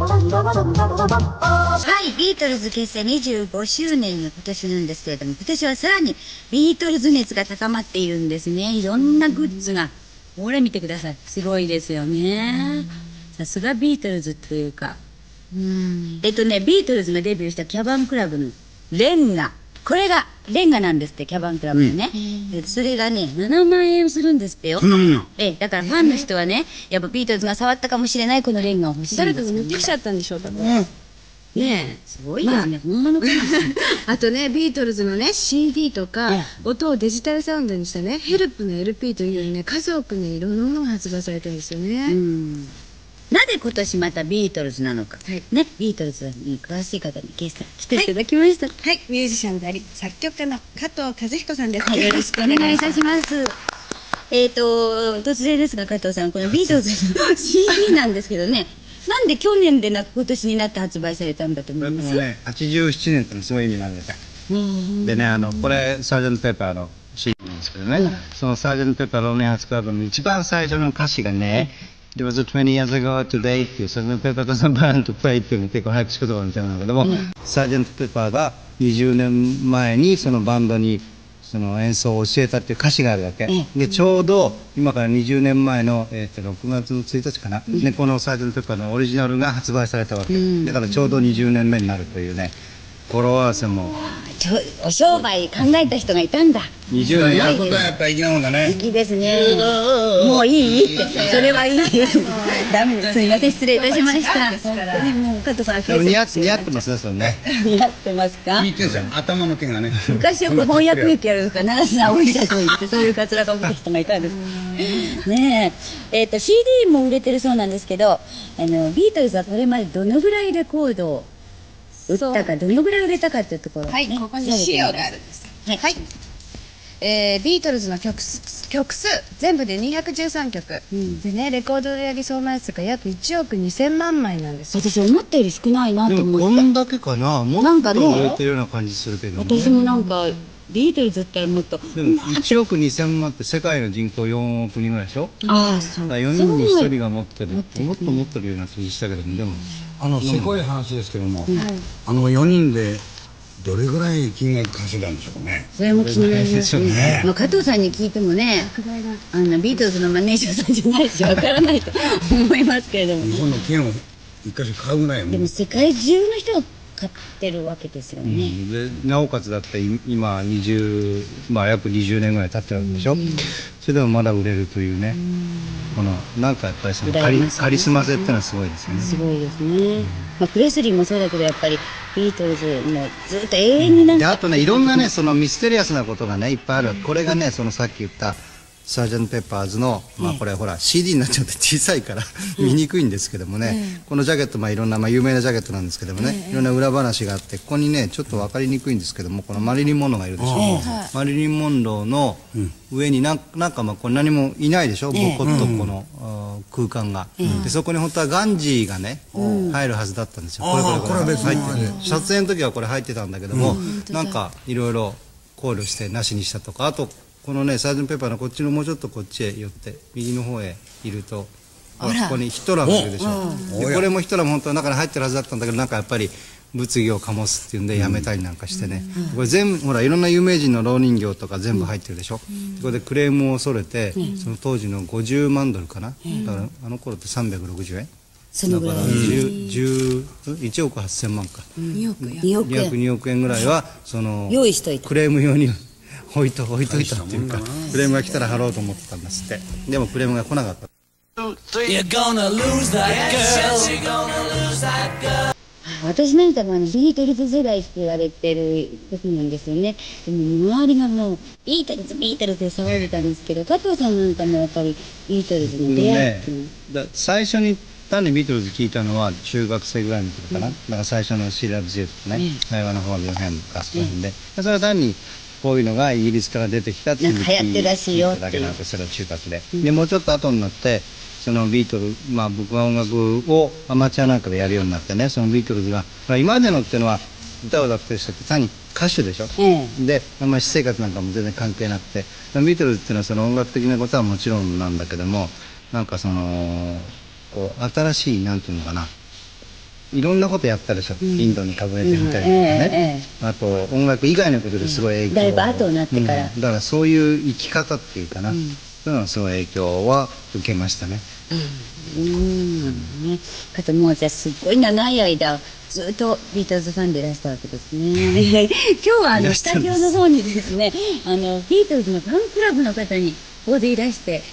はい、ビートルズ結成25周年の今年なんですけれども、今年はさらにビートルズ熱が高まっているんですね。いろんなグッズが。ほら見てください。すごいですよね。さすがビートルズというか。ビートルズがデビューしたキャバンクラブのレンガ。これがレンガなんですって、キャバンクラブのね。それがね、7万円するんですってよ。だからファンの人はね、やっぱビートルズが触ったかもしれないこのレンガを欲しいんです。誰かが持ってきちゃったんでしょう、多分。ねえ、すごいですね。本物かな。あとね、ビートルズのね、CD とか、音をデジタルサウンドにしたね、ヘルプの LP というようにね、数多くね、いろんなものが発売されてるんですよね。なぜ今年またビートルズなのか。ね、ビートルズに詳しい方にゲストに来ていただきました。はい、ミュージシャンであり、作曲家の加藤和彦さんです。よろしくお願いいたします。突然ですが、加藤さん、このビートルズの CD なんですけどね、なんで去年でなく今年になって発売されたんだと思います？ね、87年ってのすごい意味なんですよ。でね、これ、サージャント・ペッパーの CD なんですけどね、そのサージャント・ペッパーローリンハーツクラブの一番最初の歌詞がね、There was a 20 years ago today っていう、サージャント・ペッパーとburn to play っていうの結構早口言葉みたいなんだけども、サージャント・ペッパーが20年前にそのバンドにその演奏を教えたっていう歌詞があるわけ。で、ちょうど今から20年前の、6月の1日かな。で、このサージャント・ペッパーのオリジナルが発売されたわけ。だからちょうど20年目になるというね、語呂合わせも。お商売考えた人がいたんだ。20年やることはやっぱり粋なもんだね。粋ですね。もういいって。それはいい。ダメです。すみません、失礼いたしました。もう加藤さん、似合ってますね、それね。似合ってますか？聞いてるじゃん、頭の毛がね。昔よく翻訳劇やるから、奈良さん、お医者と言って、そういうカツラが持った人がいたんです。ねえ。CD も売れてるそうなんですけど、ビートルズはこれまでどのぐらいレコードを売ったか、どのぐらい売れたかっていうところ。はい、ここに資料があるんです。はい。ビートルズの曲数全部で213曲、でね、レコード売上総枚数が約1億2000万枚なんですよ。私思ったより少ないなと思って。でもこんだけかな、もっと売れてるような感じするけど、私もなんかビートルズってもっとでも1億2000万って世界の人口4億人ぐらいでしょ。ああ、そう。4人に1人が持ってる、もっと持ってるような気がしたけども、でもせこい話ですけども、4人でどれぐらい金額稼いだんでしょうね。それも気になりますね。加藤さんに聞いてもね、ビートルズのマネージャーさんじゃないしわからないと思いますけれども。日本の券を一箇所買うぐらいも。でも世界中の人が買ってるわけですよね。でなおかつだって今約20年ぐらい経ってるわけでしょ。それでもまだ売れるというね、このなんかやっぱりそのカリスマ性ってのはすごいですよね。すごいですね。プレスリーもそうだけど、やっぱりビートルズもずっと永遠にで、あとね、いろんなね、そのミステリアスなことがねいっぱいある。これがね、そのさっき言ったサージャント・ペッパーズの、これほら CD になっちゃって小さいから見にくいんですけどもね、このジャケット、いろんな有名なジャケットなんですけどもね、いろんな裏話があって、ここにねちょっと分かりにくいんですけども、このマリリン・モンローがいるでしょ。マリリン・モンローの上になんかこれ何もいないでしょ、ボコッとこの空間が。でそこに本当はガンジーがね入るはずだったんですよ。これ入ってる。撮影の時はこれ入ってたんだけども、なんかいろいろ考慮してなしにしたとか、あとこのねサージャント・ペッパーのこっちのもうちょっとこっちへ寄って右の方へいると、ここにヒトラーがいるでしょ。でこれもヒトラーも本当は中に入ってるはずだったんだけど、なんかやっぱり物議を醸すっていうんでやめたりなんかしてね、これ全部ほらいろんな有名人の蝋人形とか全部入ってるでしょ。これでクレームを恐れて、その当時の50万ドルかな、だからあの頃って360円だから1億8000万か、2億円ぐらいはその用意しといた、クレーム用に置いといたっていうか、クレームが来たら払おうと思ってたんですって。でもクレームが来なかった。私なんかもビートルズ世代って言われてる時なんですよね。でも周りがもうビートルズで騒いでたんですけど、加藤さんなんかもやっぱりビートルズの出会いっていうの、最初に単にビートルズ聞いたのは中学生ぐらいの時かな。だから最初の「シーラブジュー」とかね、会話の方の辺とかそこら辺で、それは単にこういうのがイギリスから出てきたっていう流行ってるらしいよっていうだけなんです。それは中学で。でもうちょっと後になってそのビートル、僕が音楽をアマチュアなんかでやるようになってね、そのビートルズが今までのっていうのは歌を歌ってる人って単に歌手でしょ。であんまり私生活なんかも全然関係なくて、ビートルズっていうのはその音楽的なことはもちろんなんだけども、なんかそのこう新しいなんていうのかな、いろんなことやったでしょ、インドに株れてみたりとかね、あと音楽以外のことですごい影響だいぶ後になってから、だからそういう生き方っていうかな、そういうのはすごい影響は受けましたね。ね、かともうじゃあすっごい長い間ずっとビートルズファンでいらしたわけですね。今日はスタジオの方にですね、ビートルズのファンクラブの方に大勢いらして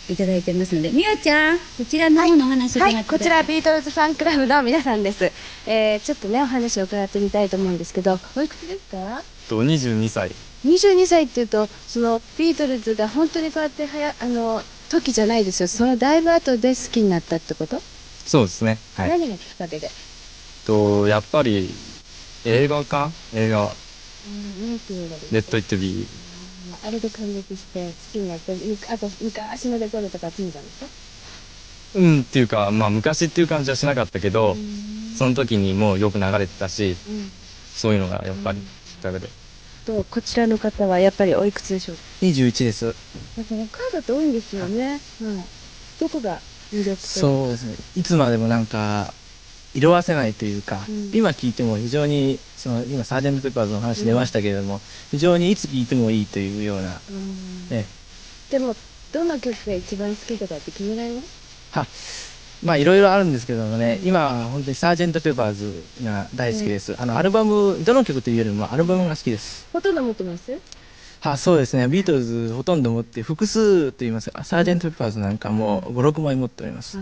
いただいてますので、みおちゃん、こちらの方のお話を伺って、こちらビートルズファンクラブの皆さんです。ちょっとねお話を伺ってみたいと思うんですけど、おいくつですか？22歳。22歳っていうと、そのビートルズが本当にこうやって時じゃないですよ。そのだいぶ後で好きになったってこと？そうですね。はい。何がきっかけで？やっぱり映画。レッド・イット・ビー。あれで感激して好きになって、あと昔のレコードとか集めたんですか？っていうか、昔っていう感じはしなかったけど、その時にもうよく流れてたし、そういうのがやっぱりきっかけで。こちらの方はやっぱりおいくつでしょうか？21です。カードって多いんですよね。どこが魅力的？そうですね。いつまでもなんか色あせないというか、今聞いても非常に今サージェント・ペッパーズの話出ましたけれども、非常にいつ聞いてもいいというような。でもどんな曲が一番好きとかって決められます？いろいろあるんですけどもね、今は本当にサージェント・ペッパーズが大好きです。アルバム、どの曲というよりもアルバムが好きです。ほとんど持ってます？そうですね。ビートルズほとんど持って、複数と言いますか、サージェント・ペッパーズなんかも5、6枚持っております。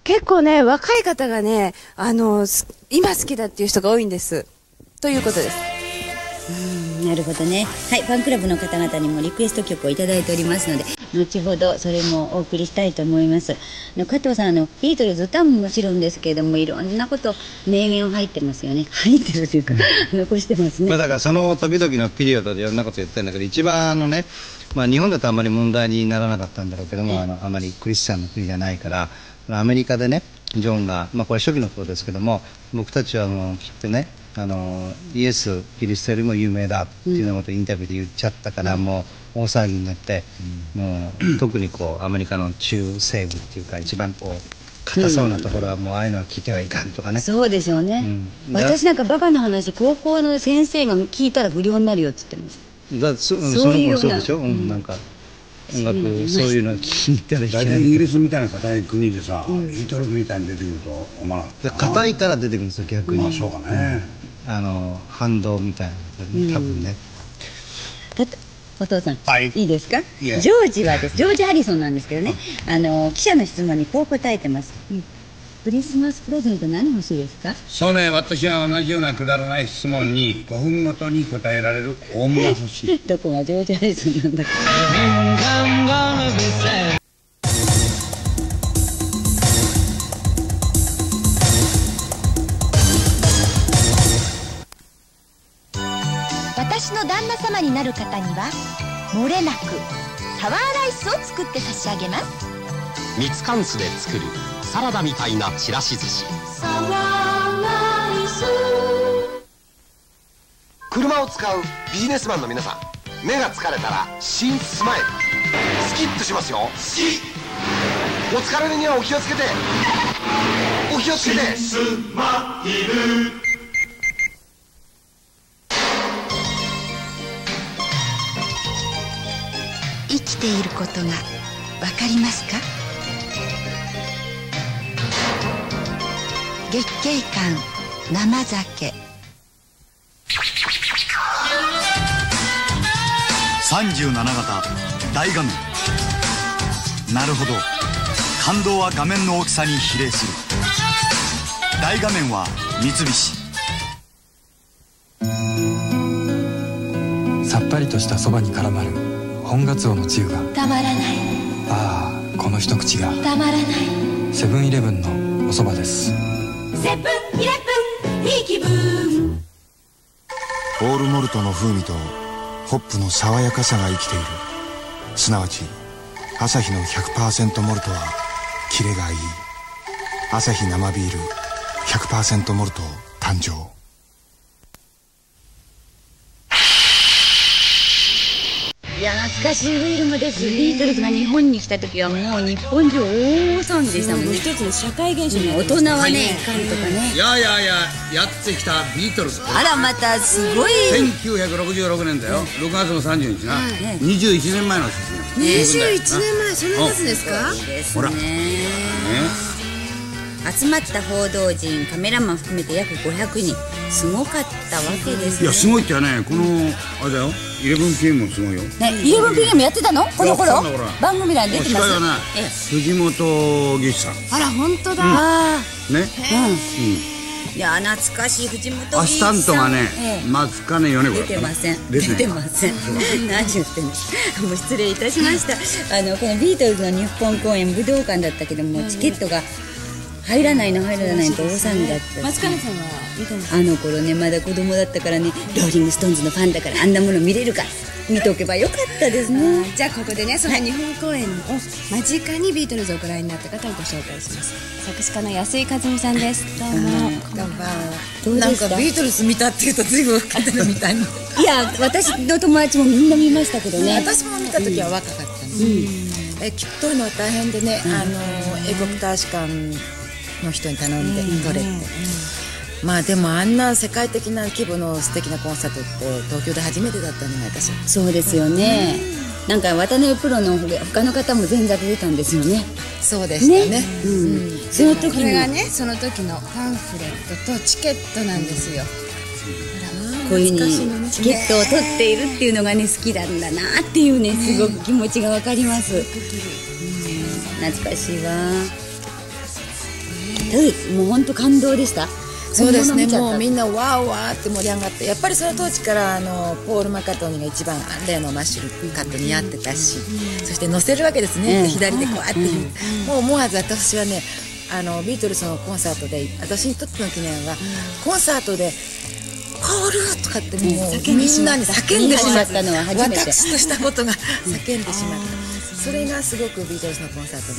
結構ね、若い方がね、今好きだっていう人が多いんです。ということです。なるほどね。はい、ファンクラブの方々にもリクエスト曲をいただいておりますので、後ほどそれもお送りしたいと思います。加藤さん、ビートルズ歌ももちろんですけれども、いろんなこと名言入ってますよね。入ってるというか残してますね。だからその時々のピリオドでいろんなこと言ってるんだけど、一番日本だとあんまり問題にならなかったんだろうけども、あまりクリスチャンの国じゃないから、アメリカでね、ジョンが、これ初期の頃ですけども、僕たちはきっとね、イエス・キリストよりも有名だっていうようなことをインタビューで言っちゃったから、もう大騒ぎになって、もう特にアメリカの中西部っていうか一番硬そうなところはもうああいうのは聞いてはいかんとかね。そうでしょうね。私なんかバカな話、高校の先生が聞いたら不良になるよって言ってます。その頃そうでしょ。なんか音楽そういうの聞いたらいけない。大体イギリスみたいな硬い国でさ、ビートルズみたいに出てくると思わなかった。硬いから出てくるんですよ、逆に。そうかね。反動みたいな、多分ね。お父さん、はいいいですか？ジョージはです。ジョージ・ハリソンなんですけどね、記者の質問にこう答えてます。クリスマスプレゼント何欲しいですか？そうね、私は同じようなくだらない質問に5分ごとに答えられるオウムが欲しい。どこがジョージ・ハリソンなんだっけ？私の旦那様になる方には漏れなくサワーライスを作って差し上げます。蜜柑酢で作るサラダみたいなちらし寿司。サワーライス。車を使うビジネスマンの皆さん、目が疲れたら新スマイルスキッとしますよ。お疲れにはお気をつけて、お気をつけて。スマイル。生きていることがわかりますか？月桂冠生酒。37型大画面。なるほど、感動は画面の大きさに比例する。大画面は三菱。さっぱりとしたそばに絡まる本ガツオのつゆがたまらない。ああ、この一口がたまらない。セブンイレブンのおそばです。セブンイレブン、いい気分。オールモルトの風味とホップの爽やかさが生きている。すなわちアサヒの 100% モルトはキレがいい。アサヒ生ビール 100% モルト誕生。いや懐かしいフィルムです。ビートルズが日本に来た時はもう日本中大騒ぎでしたもんね。一つの社会現象に大人はね、いかんとかね。やってきたビートルズ。あら、またすごい。1966年だよ。6月の30日な。21年前の写真。21年前、そんな経つんですか？ほら。集まった報道陣、カメラマン含めて約500人。すごかったわけですね。いや、すごいってね、このあれだよ、11PM もすごいよ。ね、11PM やってたの？この頃番組欄出てます。司会はね、藤本義さん。あら、本当だ。ね。いや、懐かしい藤本義さん。アシスタントがね、松金米子。出てません。出てません。何言ってんの。もう失礼いたしました。このビートルズの日本公演、武道館だったけども、チケットが入らないと大騒ぎだった。松金さんは見たんですか？あの頃ね、まだ子供だったからね、ローリングストーンズのファンだからあんなもの見れるから見とけばよかったですね。じゃあここでね、その日本公演を間近にビートルズをご覧になった方をご紹介します。作詞家の安井和美さんです。どうも。こんばんは。なんかビートルズ見たっていうと随分若かったみたいに。いや、私の友達もみんな見ましたけどね。私も見た時は若かったの。撮るのは大変でね、英国大使館の人に頼んで撮れって。まあでもあんな世界的な規模の素敵なコンサートって東京で初めてだったんじゃないかしら。そうですよね。なんか渡辺プロの他の方も前座で出たんですよね。そうでしたね。その時これがね、その時のパンフレットとチケットなんですよ。こういう風にチケットを取っているっていうのがね、好きなんだなっていうね、すごく気持ちがわかります。懐かしいわ。もう本当感動でした。そうですね。もうみんなわーわーって盛り上がって、やっぱりその当時からポール・マカートニーが一番例のマッシュルカット似合ってたし、そして乗せるわけですね。左でこうやって、もう思わず私はね、ビートルズのコンサートで私にとっての記念は、コンサートでポールとかってもうみんなに叫んでしまったのは初めて。私としたことが叫んでしまった。それがすごくビートルズのコンサート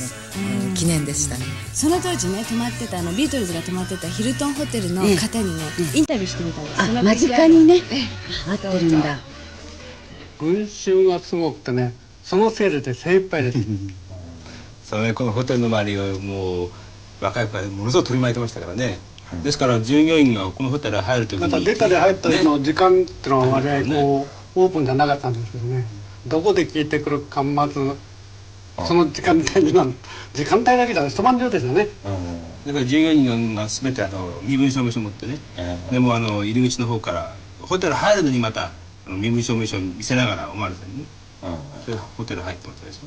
の記念でしたね。その当時ね、泊まってたビートルズが泊まってたヒルトンホテルの方にね、インタビューしてみたんです。間近にね、あってるんだ。群衆がすごくてね、そのせいで精一杯です。そうね、このホテルの周りをもう若い子がものすごく取り巻いてましたからね。ですから従業員がこのホテルに入るときに、また出たり入ったりの時間っていうのは割合こうオープンじゃなかったんですけどね。どこで聞いてくるかまずその時間帯に時間帯だけじゃ一晩中ですよね。だから従業員が全て身分証明書を持ってね、でも入り口の方からホテル入るのにまた身分証明書を見せながらおまわりさんにね、でホテル入ってましたでしょ。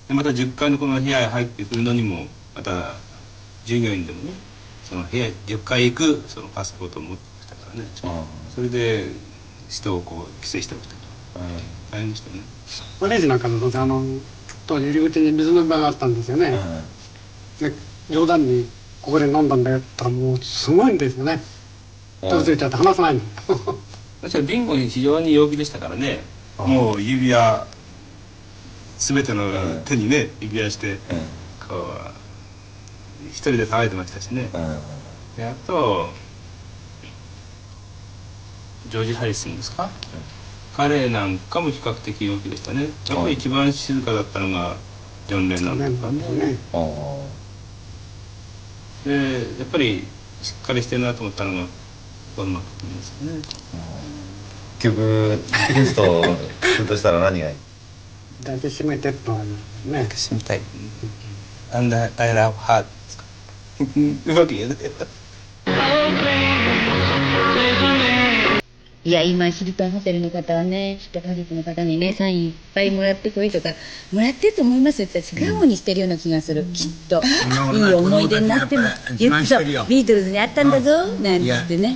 でまた10階のこの部屋へ入ってくるのにもまた従業員でもね、その部屋10階行くそのパスポートを持ってましたからね、それで人をこう規制してましたと。大変でしたね。マネージなんかの当時入り口に水飲み場があったんですよね。で冗談に「ここで飲んだんだよ」って言ったらもうすごいんですよね。飛びついちゃって話さないの。私はビンゴに非常に陽気でしたからね。もう指輪全ての手にね指輪してこう一人で騒いでましたしね。であとジョージ・ハリスンですか。彼なんかも比較的陽気でしたね。やっぱり一番静かだったのがジョン・レノンとかね。でやっぱりしっかりしてるなと思ったのがポール・マッカートニーですね。曲リクエストするとしたら何がいい？抱きしめてとはね。抱きしめたい。And I love heart ですか。うまく言えない。いや、今ヒルトンホテルの方はね、ヒルトンホテルの方にね、サインいっぱいもらってこいとか、もらってると思いますよ。私笑顔にしてるような気がする、きっと。いい思い出になっても、言ってた、ビートルズに会ったんだぞ、なんてってね。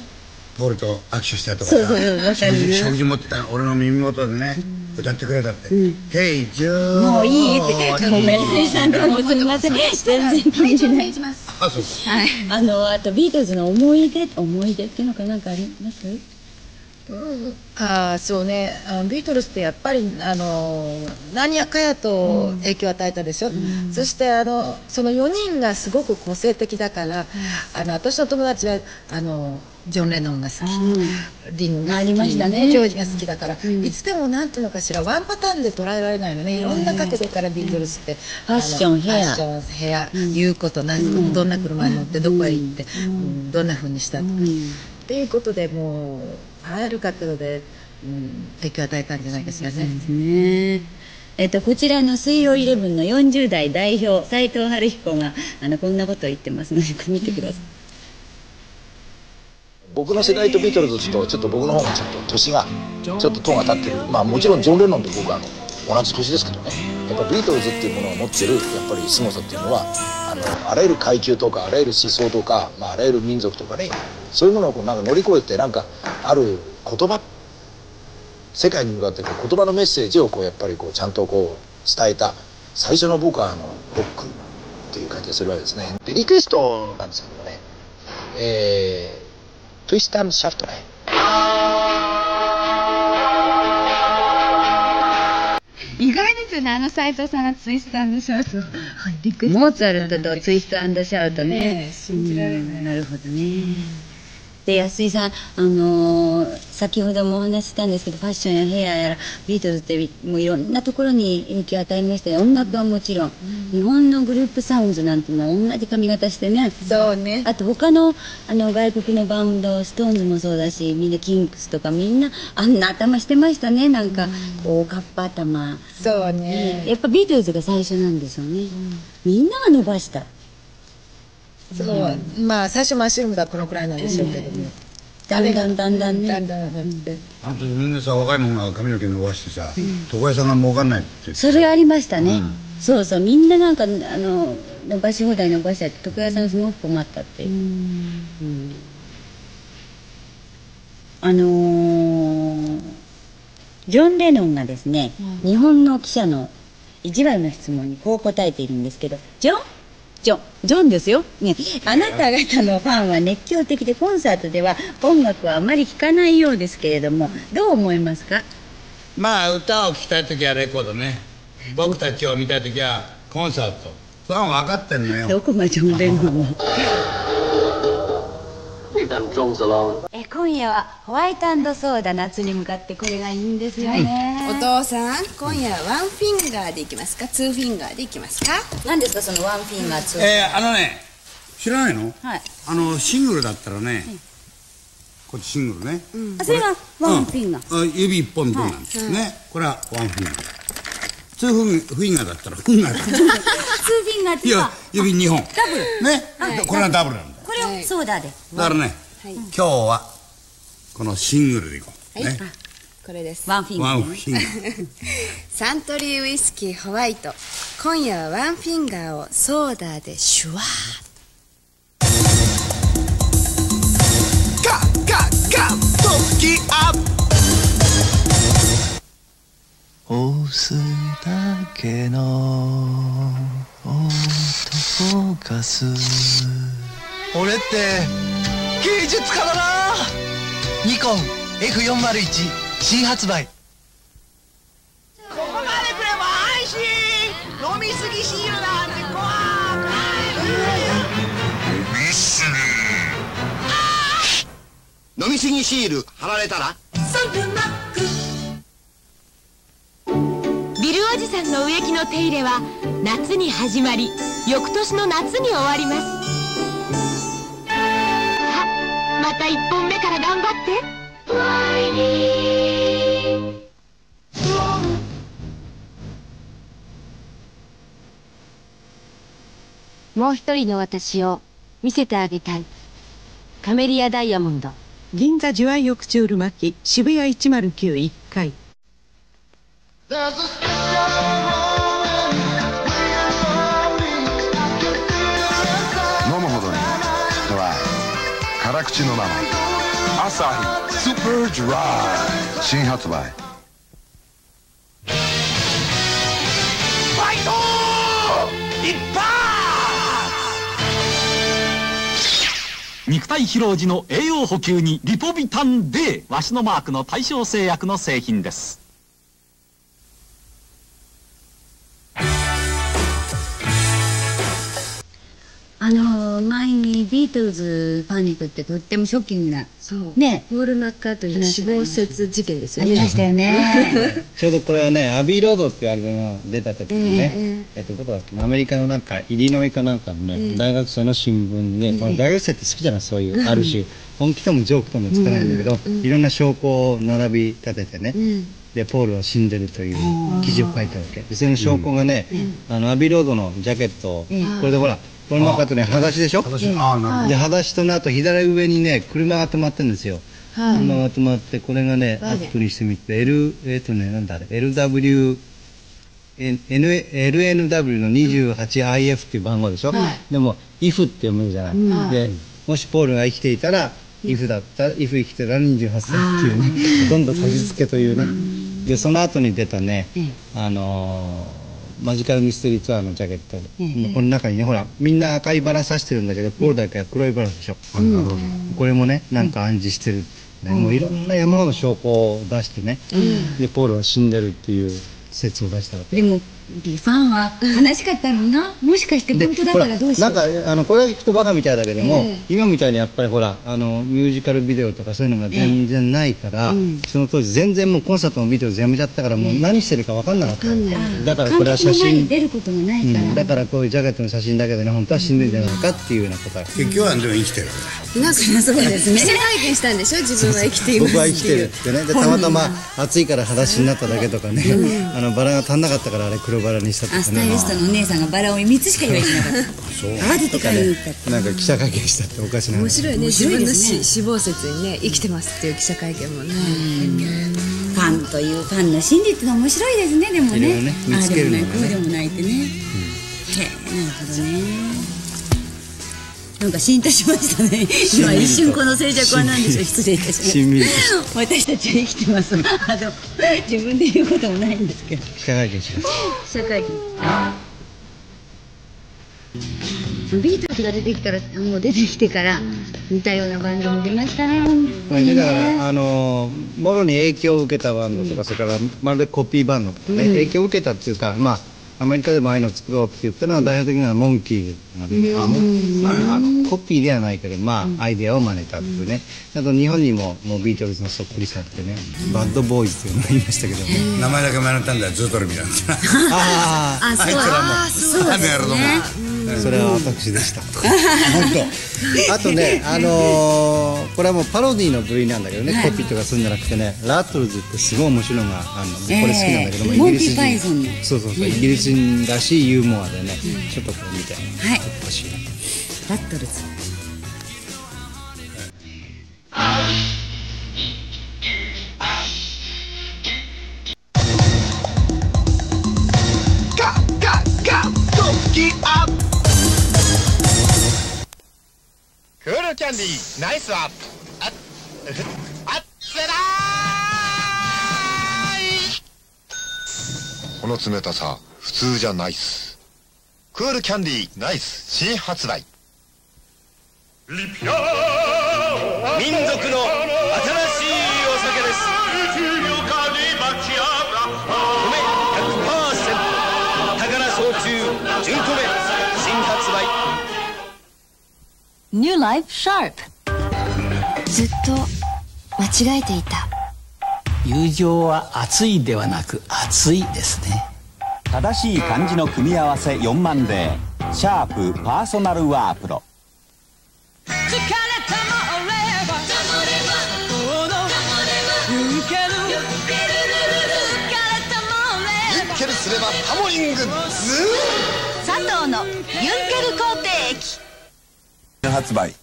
ポールと握手したとかそうそうそう、わかる。食事持ってた俺の耳元でね、歌ってくれたって「ヘイジョー」もういいってごめんねさんとかもすみません全然気にしない。あ、そうか。あとビートルズの思い出っていうのかなんかあります？そうね、ビートルズってやっぱり何やかやと影響を与えたでしょ、そしてその4人がすごく個性的だから、私の友達はジョン・レノンが好き、リンが好き、ジョージが好きだから、いつでもなんていうのかしら、ワンパターンで捉えられないのね。いろんな角度からビートルズってファッション、ヘア、言うこと、どんな車に乗ってどこへ行って、どんな風にしたとかっていうことで、もうあらゆる角度で影響を与えたんじゃないかしらね。こちらの水曜イレブンの40代代表斉藤晴彦がこんなことを言ってますので見てください。僕の世代とビートルズとちょっと僕の方がちょっと年がちょっと塔が立ってる。まあもちろんジョン・レノンと僕は同じ年ですけどね、やっぱビートルズっていうものが持ってるやっぱり凄さっていうのはあらゆる階級とかあらゆる思想とか、あらゆる民族とかね、そういうものをなんか乗り越えて、なんかある言葉、世界に向かって言葉のメッセージをやっぱりちゃんと伝えた最初の僕はロックっていう感じがするわけですね。でリクエストなんですけどね、トゥイスターのシャフトね。意外ですよね、斉藤さんがツイスターシャウト。モーツァルトとツイスト&シャウトね。信じられない。なるほどね。で、安井さん、先ほどもお話ししたんですけど、ファッションやヘアやら、ビートルズってもういろんなところに影響を与えましたよ。音楽はもちろん。日本のグループサウンズなんていうのは同じ髪型してね。そうね。あと他の外国のバンド、ストーンズもそうだし、みんなキングスとかみんなあんな頭してましたね。なんか、カッパ頭。そうね。やっぱビートルズが最初なんですよね。みんなが伸ばした。そう、まあ最初マッシュルームがこのくらいなんでしょうけども、だんだんね。だんだんなって。あとみんなさ、若い者が髪の毛伸ばしてさ、床屋さんが儲かんないって言って。それありましたね。そうそう、みんななんか伸ばし放題伸ばしちゃって床屋さんすごく困ったっていう。ジョン・レノンがですね、日本の記者の意地悪な質問にこう答えているんですけど、ジョンですよ、ね、あなた方のファンは熱狂的でコンサートでは音楽はあまり聴かないようですけれども、どう思いますか？まあ歌を聴きたい時はレコードね、僕たちを見たい時はコンサート。ファン分かってんのよ。どこがジョン・レノンの今夜はホワイト&ソーダ、夏に向かってこれがいいんですよね。お父さん、今夜はワンフィンガーでいきますか、ツーフィンガーでいきますか？何ですかそのワンフィンガー、ツーフィンガー。知らないの？はい。シングルだったらね、こっちシングルね。それがワンフィンガー。指一本分なんですね。これはワンフィンガー。ツーフィンガーだったらフンガー。ツーフィンガーっていうのは指2本。ダブル。ね。これがダブルなんだ。これをソーダで。だからね、今日はこのシングルでいこう。ね。これです。ワンフィンガー。ワンフィンガー。サントリーウイスキーホワイト。今夜はワンフィンガーをソーダでシュワー。ガッガッガットキアップ。押すだけのオートフォーカス。俺って芸術家だな。ニコン F401 新発売。ここまで来れば安心。飲みすぎシールなんて怖い。飲みすぎシール貼られたらビルおじさんの植木の手入れは夏に始まり、翌年の夏に終わります。また1本目から頑張って。もう一人の私を見せてあげたい。カメリアダイヤモンド。銀座ジュアイオクチュール巻渋谷109 1階。飲むほどにドライ、辛口のままアサヒスーパードライ新発売。ファイト一発。肉体疲労時の栄養補給にリポビタン D、 わしのマークの大正製薬の製品です。前にビートルズファンにとってとってもショッキングな、ね、ポール・マッカートニー死亡説事件ですよね。ありましたよね。ちょうどこれはね、アビーロードっていうアルバムが出た時にね、どこだっけ、アメリカのなんか、イリノイかなんかのね、大学生の新聞で、この大学生って好きじゃない、そういう、ある種、本気ともジョークともつかないんだけど、いろんな証拠を並び立ててね、で、ポールは死んでるという記事を書いたわけ。で、その証拠がね、アビーロードのジャケットを、これでほら、ポール・マッカートニー裸足でしょ。で、裸足との後、左上にね、車が止まってるんですよ。車が止まって、これがね、アップにしてみて、なんだあれ、LNW の 28IF っていう番号でしょ。でも、IF って読むじゃない。で、もしポールが生きていたら、IF だったら、IF 生きてたら28歳っていうね、ほとんどこじつけというね。で、その後に出たね、マジカルミステリーツアーのジャケット、この中にね、ほら、みんな赤いバラ刺してるんだけど、ポールだけは黒いバラでしょ。これもね、なんか暗示してる。もういろんな山の証拠を出してね、で、ポールは死んでるっていう説を出したわけ。でも、ファンは悲しかったのな。もしかして本当だったらどうしよう。なんか、これは聞くとバカみたいだけども、今みたいにやっぱりほら、ミュージカルビデオとかそういうのが全然ないから、その当時全然もうコンサートのビデオやめちゃったから、もう何してるか分かんなかった。だからこれは写真。出ることがないから。だからこういうジャケットの写真だけでね、本当は死んでるんじゃないかっていうようなことは。結局はでも生きてる。なんかそうですね。記者会見したんでしょ、自分は生きています。僕は生きてるってね。で、たまたま暑いから裸足になっただけとかね、バラが足んなかったからあれ黒バラにしたとかね。スタイリストのお姉さんがバラを3つしか言われてなかった。慌てて買いに行った。なんか記者会見したっておかしな。面白いね。自分の死亡説にね、生きてますっていう記者会見もね。ファンというファンの真実が面白いですね。でもね、見つけるのがね。こうでもないってね。へえ、なるほどね。なんか浸透しましたね。今一瞬この静寂は何でしょう。失礼いたします。私たちは生きてます。自分で言うこともないんですけど。記者会見します。記者会見。ビートルズが出てきたら、もう出てきてから似たようなバンドも出ましたね。だからもろに影響を受けたバンドとか、それからまるでコピーバンドとかね、影響を受けたっていうか、まあアメリカでもああいうのを作ろうって言ったのは代表的なのはモンキーなんで、コピーではないけど、まあアイデアを真似たっていうね。あと日本にももうビートルズのそっくりさってね、バッドボーイズっていうのが言いましたけど、名前だけ真似たんだよ、ズートルミなんて。あいつらもあの野郎ども。それは私でした。本当。あとね、これはもうパロディーの部類なんだけどね、コピーとかするんじゃなくてね、ラットルズってすごい面白いのがあるの。これ好きなんだけども、イギリス人。そうそうそう、イギリス人らしいユーモアでね、ちょっとこれ見てほしいな。ラットルズ。クールキャンディーナイスアップあっつらーい。この冷たさ普通じゃないっす。クールキャンディーナイス新発売。民族の新しいお酒です。米 100%宝焼酎純米新発売。New Life Sharp。 ずっと間違えていた。友情は熱いではなく熱いですね。正しい漢字の組み合わせ4万でシャープパーソナルワープロ。ユンケルすればタモリングッズ。佐藤のユンケル肯定液発売。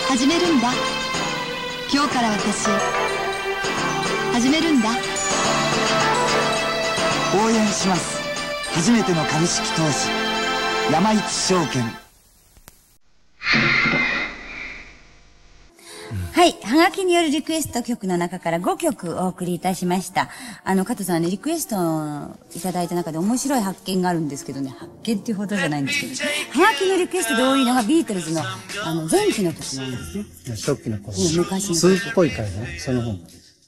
始めるんだ。今日から私始めるんだ。応援します。初めての株式投資山一証券。ははい。はがきによるリクエスト曲の中から5曲お送りいたしました。加藤さんね、リクエストをいただいた中で面白い発見があるんですけどね、発見っていうほどじゃないんですけど、はがきのリクエストで多いのがビートルズの、前期の曲なんですね。初期の頃。昔の。スープっぽいからね、その方。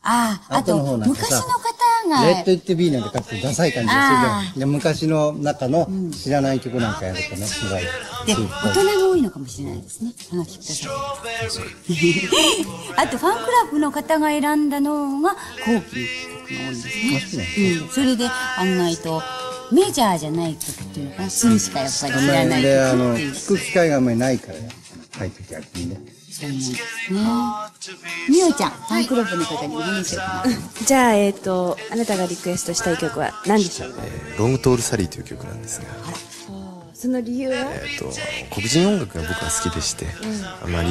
あと、昔の方が。レッド・イット・ビーなんて書くとダサい感じがするじゃん。昔の中の知らない曲なんかやるとね、すごい。で、大人が多いのかもしれないですね。はがきください。あと、ファンクラブの方が選んだのが、後期の曲が多いですね。それで、案外と、メジャーじゃない曲っていうのかな、数しかやっぱり知らない曲。聞く機会があんまりないから、書いてきゃいいね。そうなんですね。みおちゃん、ファンクラブの方に何しようかな。じゃあ、あなたがリクエストしたい曲は何でしょう？ロングトールサリーという曲なんですが。その理由は？黒人音楽が僕は好きでして、リ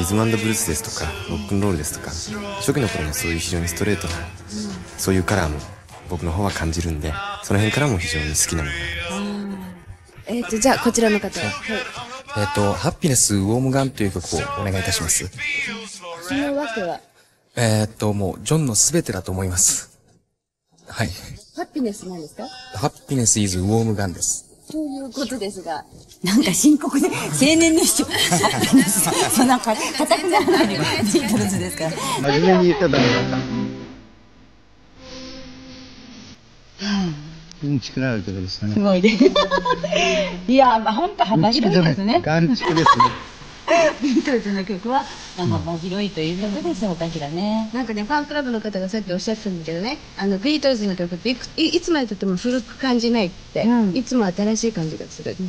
ズム&ブルースですとか、ロックンロールですとか、初期の頃のそういう非常にストレートな、そういうカラーも僕の方は感じるんで、その辺からも非常に好きなもの。じゃあ、こちらの方は。ハッピネス・ウォームガンという曲をお願いいたします。そのわけは？もう、ジョンのすべてだと思います。はい。ハッピネスなんですか？ハッピネス・イズ・ウォームガンです。ということですが。なんか深刻で、青年の主張、ハッピネス、なんか、硬くならないで、ビートルズですから。真面目に言ったらダメだった。うんちくられるけどですね。すごいね。いや、本当幅広いですね。眼畜ですね。ビートルズの曲は、幅広いということでしょうかしらね。なんかね、ファンクラブの方がさっきおっしゃってたんだけどね、ビートルズの曲っていつまでとっても古く感じないって、いつも新しい感じがするって。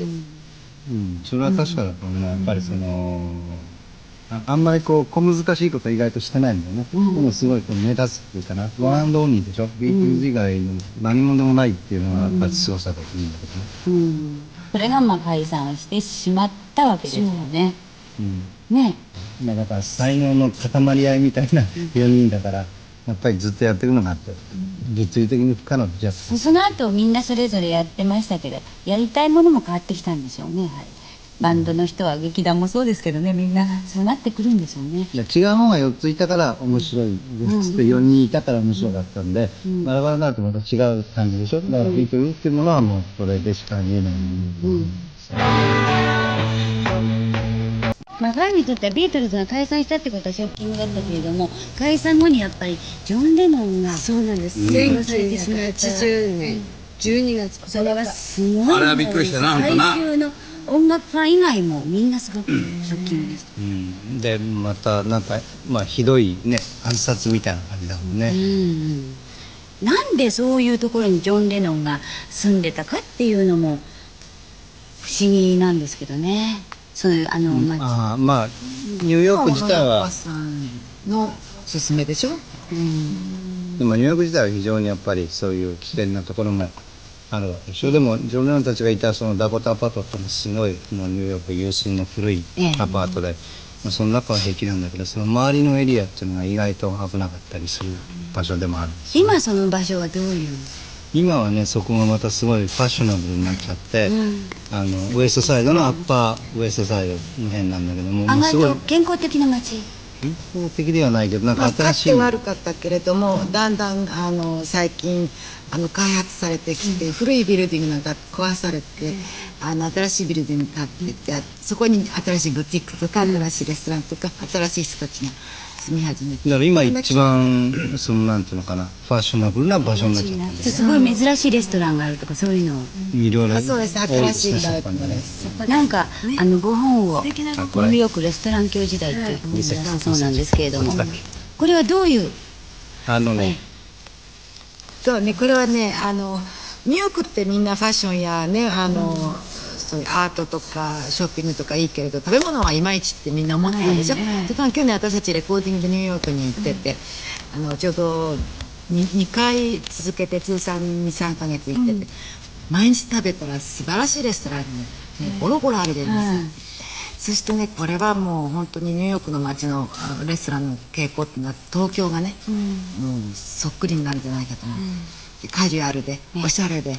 それは確かだと思うね。やっぱりあんまり小難しいことは意外としてないんだよね。でもすごい目立つっていうかな。ワンアンドオンリーでしょ。ビートルズ以外の何者でもないっていうのはやっぱり凄さだと思うんだけどね。それが解散してしまったわけですよね。ね。だから才能の塊合いみたいな4人だから、やっぱりずっとやってるのがあって、物理的に不可能じゃ。その後みんなそれぞれやってましたけど、やりたいものも変わってきたんでしょうね。はい。バンドの人は劇団もそうですけどね、みんなそうなってくるんでしょうね。違う方が4ついたから面白いですって、4人いたから面白かったんで、バラバラになるとまた違う感じでしょ。だからビートルズっていうものはもうそれでしか言えない。彼にとってはビートルズが解散したってことはショッキングだったけれども、解散後にやっぱりジョン・レノンがそうなんです。1980年12月。それはすごい。あれはびっくりしたな、ほんとな。最終の音楽ファン以外もみんなすごくショッキングでした。で、またなんか、ひどいね、暗殺みたいな感じだもんね。なんでそういうところにジョン・レノンが住んでたかっていうのも不思議なんですけどね。そういうニューヨーク自体はの勧めでしょ。でもニューヨーク自体は非常にやっぱりそういう危険なところもあるわけでしょ。でもジョン・レノンたちがいたそのダコタアパートってすごいニューヨーク有数の古いアパートで、その中は平気なんだけど、その周りのエリアっていうのが意外と危なかったりする場所でもある。今その場所はどういう？今はね、そこがまたすごいファッショナブルになっちゃって、ウエストサイドのアッパーウエストサイドの辺なんだけども、案外と健康的な街。健康的ではないけど、なんか新しい。かつて悪かったけれども、だんだん最近開発されてきて、古いビルディングなんか壊されて、新しいビルディングが建ってて、そこに新しいブティックとか新しいレストランとか新しい人たちが住み始めて。だから今一番なんていうのかな、ファッショナブルな場所になっちゃったんですごい珍しいレストランがあるとかそういうのをいろいろ。そうです、新しいんだよ。なんかご本をニューヨークレストラン教時代っていう本だそうなんですけれども、これはどういうそうね、これはね、ニューヨークってみんなファッションやね、そういうアートとかショッピングとかいいけれど、食べ物はいまいちってみんな思ってたでしょ。去年私たちレコーディングでニューヨークに行ってて、ちょうど2回続けて通算2、3ヶ月行ってて、毎日食べたら素晴らしいレストランにゴロゴロあるじゃないですか。そしてね、これはもう本当にニューヨークの街のレストランの傾向っていうのは東京がね、もうそっくりになるんじゃないかと思う。カジュアルでおしゃれで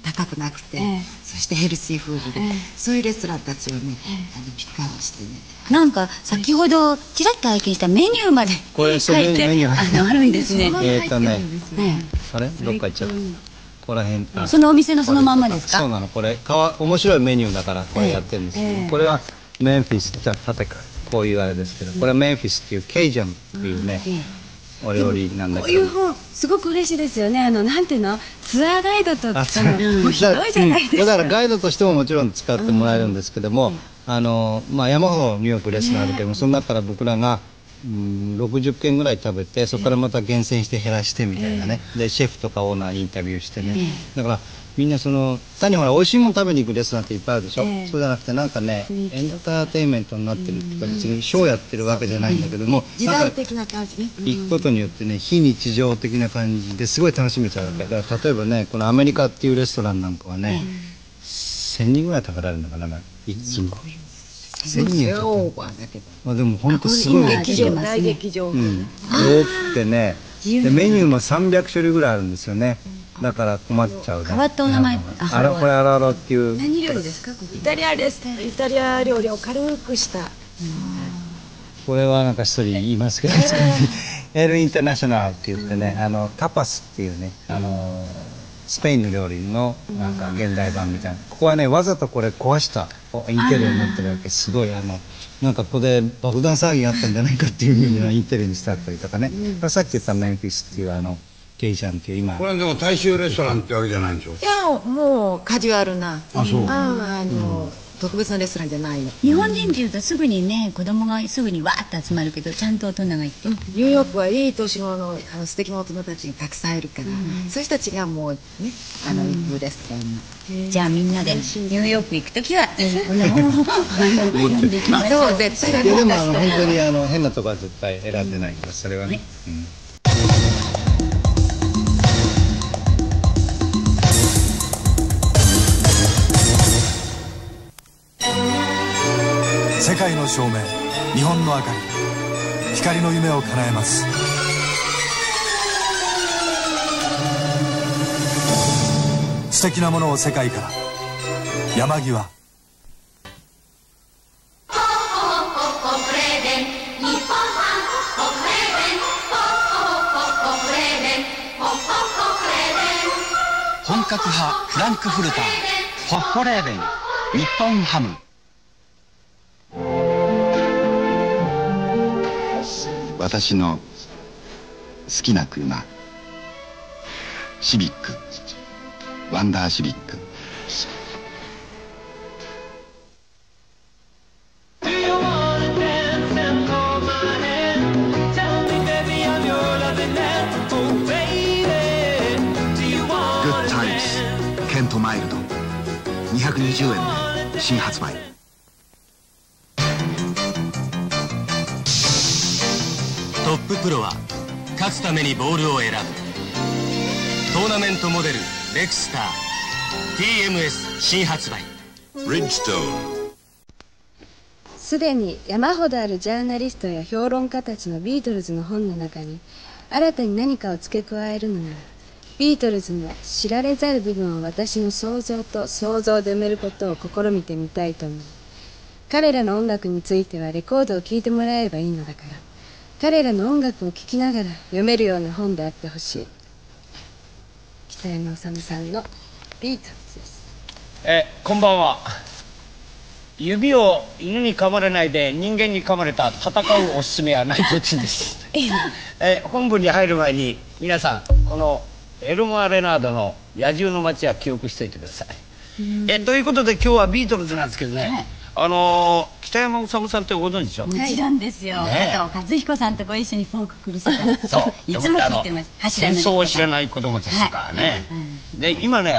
高くなくて、そしてヘルシーフードで、そういうレストランたちをねピックアップしてね。なんか先ほどちらっと拝見したメニューまでこれ書いてメニューあるんですね。あれどっか行っちゃった。ここら辺。そのお店のそのまんまですか？そうなの。これ面白いメニューだからこれやってるんですけど、これはメンフィス、じゃあ立てこういうあれですけど、これはメンフィスっていうケイジャンっていうねお料理なんだけど。こういう本すごく嬉しいですよね。なんていうの、ツアーガイドともうひどいじゃないですか。だからガイドとしてももちろん使ってもらえるんですけども、山ほどニューヨークレストランあるけども、その中から僕らが60軒ぐらい食べて、そこからまた厳選して減らしてみたいなね。でシェフとかオーナーにインタビューしてね。だからみんな単にほら美味しいもの食べに行くレストランっていっぱいあるでしょ。そうじゃなくてなんかねエンターテインメントになってるっていうか、別にショーやってるわけじゃないんだけども、時代的な感じね。行くことによってね非日常的な感じですごい楽しめちゃうわけだから、例えばねこのアメリカっていうレストランなんかはね、1000人ぐらい食べられるのかな、いつも。1000人オーバーだけど。でも本当すごい大劇場。多くてね、でメニューも300種類ぐらいあるんですよね。だから困っちゃうね。変わったお名前。これアラロっていう。何料理ですか？イタリアです。イタリア料理を軽くした。これはなんか一人言いますけど、エルインターナショナルって言ってね、タパスっていうね、スペインの料理のなんか現代版みたいな。ここはねわざとこれ壊したインテリアになってるわけ。すごいなんかここで爆弾騒ぎがあったんじゃないかっていうふうなインテリアにしてあったりとかね。さっき言ったメンフィスっていうケイジャンっていう今。これでも大衆レストランってわけじゃないんでしょ。いやもうカジュアルな。あ、そう。特別なレストランじゃないの。日本人っていうとすぐにね子供がすぐにわーっと集まるけど、ちゃんと大人がいて。ニューヨークはいい年の素敵な大人たちがたくさんいるから、そういう人たちがもうね行くレストランに。じゃあみんなでニューヨーク行くときはこんなものを読んでいきましょう。そう絶対。いやでも本当に変なとこは絶対選んでないからそれはね。世界の照明、日本の明かり、光の夢を叶えます。素敵なものを世界から。山際。本格派フランクフルターホッホレーベン日本ハム。私の好きな車、シビック、ワンダーシビック。グッタイムスケントマイルド220円で新発売。トッププロは勝つためにボールを選ぶ。トーナメントモデルレクスター TMS 新発売。ブリッジストーン。すでに山ほどあるジャーナリストや評論家たちのビートルズの本の中に新たに何かを付け加えるのなら、ビートルズの知られざる部分を私の想像と想像で埋めることを試みてみたいと思う。彼らの音楽についてはレコードを聴いてもらえればいいのだから、彼らの音楽を聴きながら読めるような本であってほしい。北山治さんのビートルズです。こんばんは。指を犬に噛まれないで人間に噛まれた戦うおすすめは内藤陳です。本文に入る前に皆さんこのエルモア・レナードの野獣の街は記憶しておいてください。ということで今日はビートルズなんですけどね、北山治さんってご存知でしょ。もちろんですよ。加藤和彦さんとご一緒にフォーククルセダー。そう。いつも聞いてます。戦争を知らない子供たちとかね。で今ね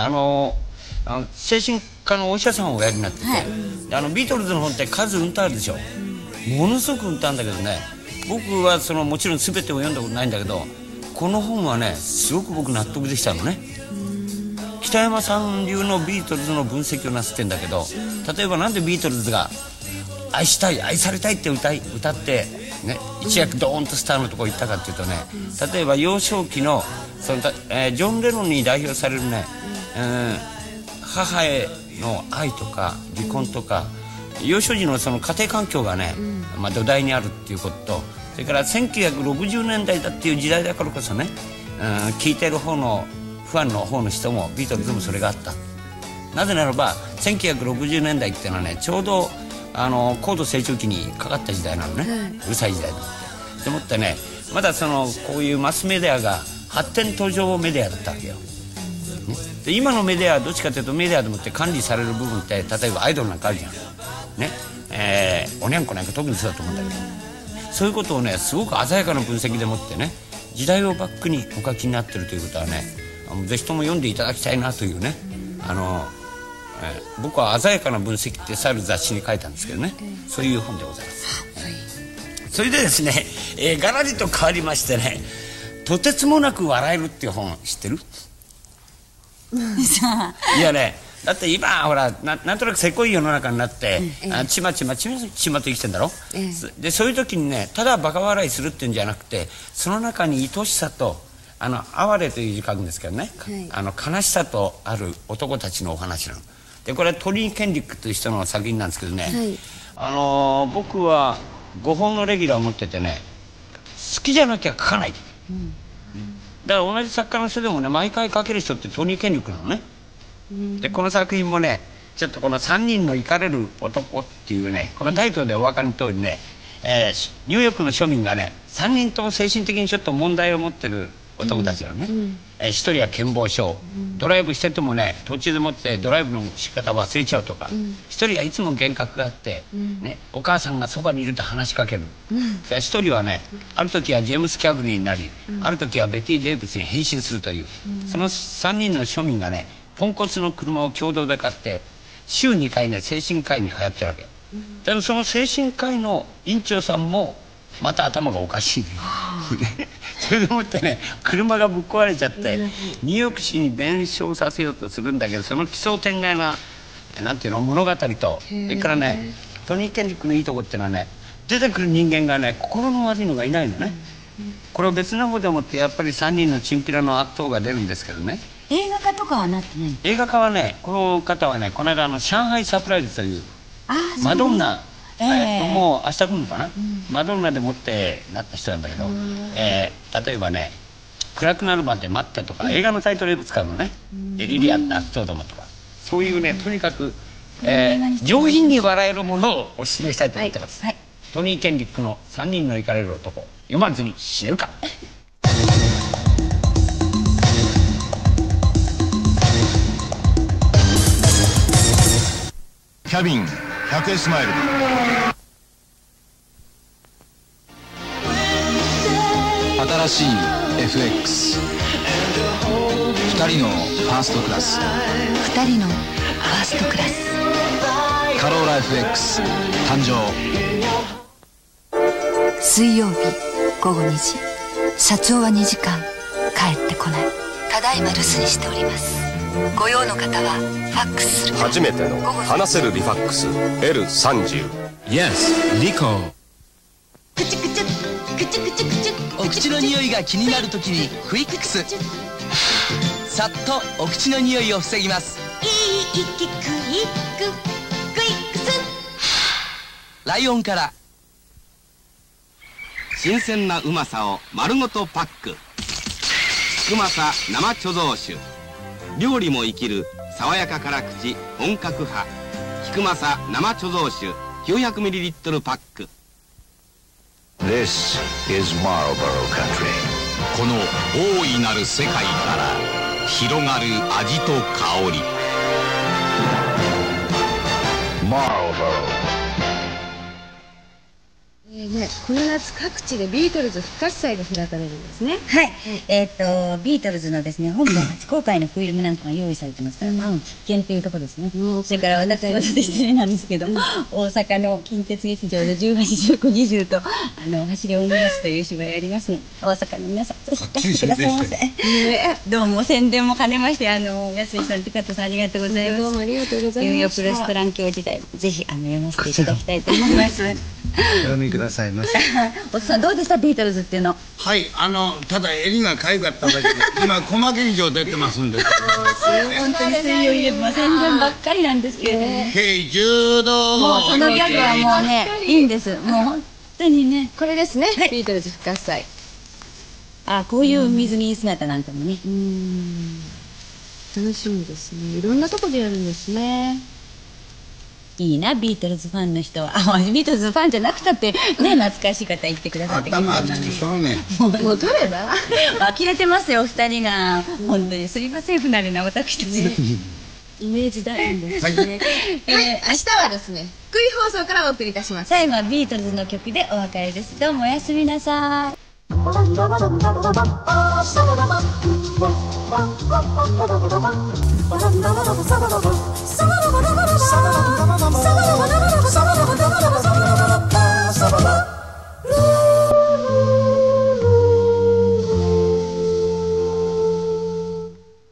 精神科のお医者さんをおやりになってて、ビートルズの本って数うんとあるでしょ。ものすごくうんとあるんだけどね、僕はもちろん全てを読んだことないんだけど、この本はねすごく僕納得できたのね。北山さん流のビートルズの分析をなすってんだけど、例えばなんでビートルズが愛したい愛されたいって歌ってね、一躍ドーンとスターのとこ行ったかっていうとね、例えば幼少期のジョン・レノンに代表されるね、母への愛とか離婚とか幼少時のその家庭環境がね、土台にあるっていうことと、それから1960年代だっていう時代だからこそね、聴いてる方のファンの方の人もビートルズもそれがあった。なぜならば1960年代っていうのはね、ちょうど高度成長期にかかった時代なのね、うるさい時代だって。でもってね、まだこういうマスメディアが発展途上メディアだったわけよ。で今のメディアはどっちかというとメディアでもって管理される部分って、例えばアイドルなんかあるじゃんね、おにゃんこなんか特にそうだと思うんだけど、そういうことをねすごく鮮やかな分析でもってね、時代をバックにお書きになってるということはね、ぜひとも読んでいただきたいなというね、僕は鮮やかな分析ってさる雑誌に書いたんですけどね、そういう本でございます。それでですね、がらりと変わりましてね、とてつもなく笑えるっていう本知ってる？いやね、だって今ほらなんとなくせこい世の中になって、ちまちまと生きてんだろ、でそういう時にね、ただバカ笑いするっていうんじゃなくて、その中に愛しさと哀れという字書くんですけどね、悲しさとある男たちのお話なので、これはトニー・ケンリックという人の作品なんですけどね、僕は5本のレギュラーを持っててね、好きじゃなきゃ書かない、だから同じ作家の人でもね、毎回書ける人ってトニー・ケンリックなのね。でこの作品もね、ちょっとこの3人のイカれる男っていうね、このタイトルでお分かりの通りね、ニューヨークの庶民がね、3人とも精神的にちょっと問題を持ってる男たちなのね。1人は健忘症、ドライブしててもね、途中でもってドライブの仕方忘れちゃうとか、1人はいつも幻覚があって、ね、お母さんがそばにいると話しかける、1人はね、ある時はジェームス・キャブリーになり、ある時はベティ・デイビスに変身するという、その3人の庶民がね、ポンコツの車を共同で買って週2回ね、精神科医に通ってるわけ。でもその精神科医の院長さんもまた頭がおかしいそれでもってね、車がぶっ壊れちゃってニューヨーク市に弁償させようとするんだけど、その奇想天外ななんていうの物語と、それからね、トニー・ケンリックのいいとこってのはね、出てくる人間がね、心の悪いのがいないのね。これを別の方でもってやっぱり3人のチンピラの悪党が出るんですけどね。映画化とかはなってない？映画化はね、この方はね、この間上海サプライズというマドンナ、もう明日来るのかな、マドンナでもってなった人なんだけど、例えばね、暗くなるまで待ってとか、映画のタイトルで使うのね、リリアンの悪党どもとか、そういうね、とにかく、上品に笑えるものをお勧めしたいと思ってます。トニー・ケンリックの3人のイカれる男、読まずに死ねるか。キャビン 100S マイル。新しい FX。2人のファーストクラス。2人のファーストクラス。カローラ FX 誕生。水曜日午後2時、社長は2時間帰ってこない。ただいま留守にしております。ご用の方はファックスする。初めての話せるリファックス L30。 Yes、リコー。くちゅくちゅくちゅくちゅくちゅ、お口の匂いが気になるときにクイックス。さっとお口の匂いを防ぎます。いい息クイッククイックス。ライオンから。新鮮なうまさを丸ごとパック。菊正生貯蔵酒。料理も生きる爽やか辛口本格派。菊正生貯蔵酒 900ml パック。 This is Marlboro Country。 この大いなる世界から広がる味と香り。 Marlboro。この夏各地でビートルズ復活祭が開かれるんですね。はい。ビートルズのですね、本邦初公開のフィルムなんかが用意されてますから、必見っていうところですね。それから私失礼なんですけど、大阪の近鉄劇場で18、19、20と、走りを生み出すという芝居がありますので、大阪の皆さん、ぜひ来てくださいませ。どうも宣伝も兼ねまして、安井さんと加藤さんありがとうございます。どうもありがとうございます。ニューヨークレストラン教時代、ぜひ読ませていただきたいと思います。お読みくださいませ。おっさんどうでしたビートルズっていうの。はい、ただ襟がかゆかっただけで、今小負劇場出てますんで。本当に水曜日で宣伝ばっかりなんですけどね。計10度。もうそのギャグはもうね、いいんです。もう本当にね。これですね、ビートルズ復活祭。こういう水着姿なんかもね。楽しみですね。いろんなとこでやるんですね。いいな、ビートルズファンの人は。ビートルズファンじゃなくたってね、懐かしい方言ってくださって頭熱くそうね。もう取れば呆れてますよ、お二人が。本当にすいません、不慣れな私たち。イメージダウンですね。明日はですね、福井放送からお送りいたします。最後はビートルズの曲でお別れです。どうもおやすみなさい。Sa